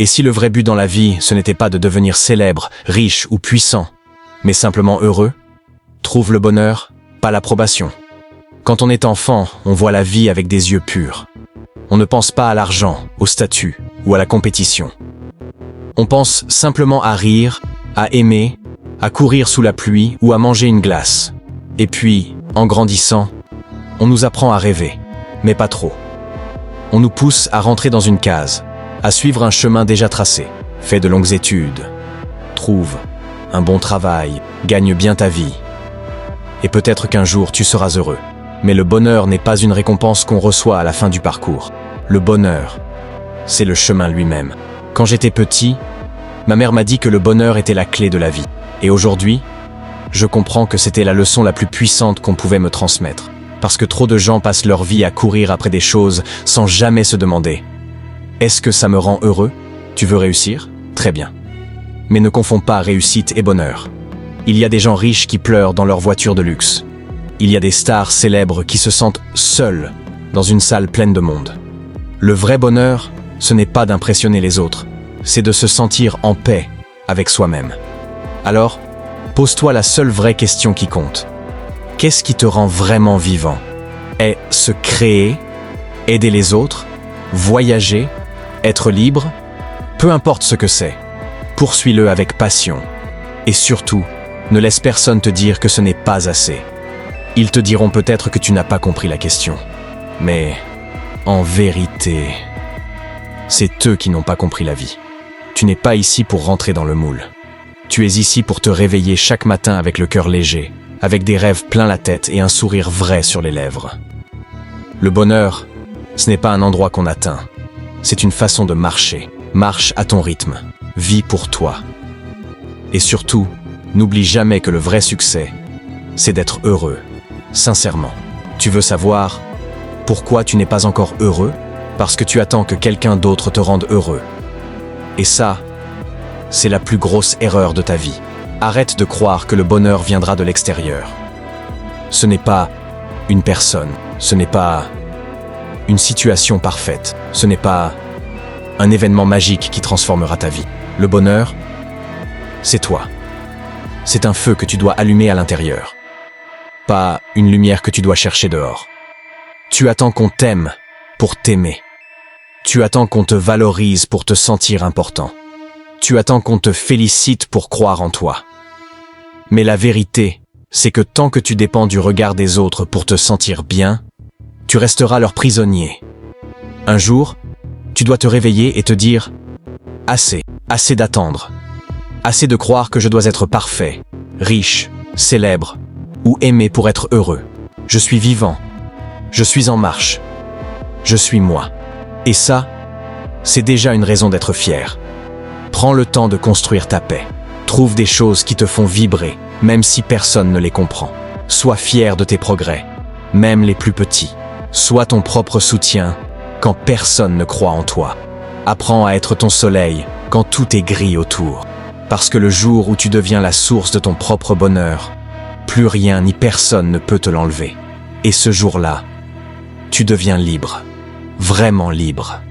Et si le vrai but dans la vie, ce n'était pas de devenir célèbre, riche ou puissant, mais simplement heureux? Trouve le bonheur, pas l'approbation. Quand on est enfant, on voit la vie avec des yeux purs. On ne pense pas à l'argent, au statut ou à la compétition. On pense simplement à rire, à aimer, à courir sous la pluie ou à manger une glace. Et puis, en grandissant, on nous apprend à rêver, mais pas trop. On nous pousse à rentrer dans une case, à suivre un chemin déjà tracé. Fais de longues études, trouve un bon travail, gagne bien ta vie. Et peut-être qu'un jour tu seras heureux. Mais le bonheur n'est pas une récompense qu'on reçoit à la fin du parcours. Le bonheur, c'est le chemin lui-même. Quand j'étais petit, ma mère m'a dit que le bonheur était la clé de la vie. Et aujourd'hui, je comprends que c'était la leçon la plus puissante qu'on pouvait me transmettre. Parce que trop de gens passent leur vie à courir après des choses sans jamais se demander « Est-ce que ça me rend heureux? Tu veux réussir? Très bien. » Mais ne confonds pas réussite et bonheur. Il y a des gens riches qui pleurent dans leur voiture de luxe. Il y a des stars célèbres qui se sentent seuls dans une salle pleine de monde. Le vrai bonheur, ce n'est pas d'impressionner les autres, c'est de se sentir en paix avec soi-même. Alors, pose-toi la seule vraie question qui compte. Qu'est-ce qui te rend vraiment vivant? Est se créer, aider les autres, voyager, être libre? Peu importe ce que c'est, poursuis-le avec passion. Et surtout, ne laisse personne te dire que ce n'est pas assez. Ils te diront peut-être que tu n'as pas compris la question. Mais, en vérité, c'est eux qui n'ont pas compris la vie. Tu n'es pas ici pour rentrer dans le moule. Tu es ici pour te réveiller chaque matin avec le cœur léger, avec des rêves plein la tête et un sourire vrai sur les lèvres. Le bonheur, ce n'est pas un endroit qu'on atteint. C'est une façon de marcher. Marche à ton rythme. Vis pour toi. Et surtout, n'oublie jamais que le vrai succès, c'est d'être heureux. Sincèrement, tu veux savoir pourquoi tu n'es pas encore heureux? Parce que tu attends que quelqu'un d'autre te rende heureux. Et ça, c'est la plus grosse erreur de ta vie. Arrête de croire que le bonheur viendra de l'extérieur. Ce n'est pas une personne, ce n'est pas une situation parfaite, ce n'est pas un événement magique qui transformera ta vie. Le bonheur, c'est toi. C'est un feu que tu dois allumer à l'intérieur. Pas une lumière que tu dois chercher dehors. Tu attends qu'on t'aime pour t'aimer. Tu attends qu'on te valorise pour te sentir important. Tu attends qu'on te félicite pour croire en toi. Mais la vérité, c'est que tant que tu dépends du regard des autres pour te sentir bien, tu resteras leur prisonnier. Un jour, tu dois te réveiller et te dire « Assez, assez d'attendre. Assez de croire que je dois être parfait, riche, célèbre, ou aimé pour être heureux. Je suis vivant. Je suis en marche. Je suis moi. » Et ça, c'est déjà une raison d'être fier. Prends le temps de construire ta paix. Trouve des choses qui te font vibrer, même si personne ne les comprend. Sois fier de tes progrès, même les plus petits. Sois ton propre soutien quand personne ne croit en toi. Apprends à être ton soleil quand tout est gris autour. Parce que le jour où tu deviens la source de ton propre bonheur, plus rien ni personne ne peut te l'enlever. Et ce jour-là, tu deviens libre. Vraiment libre.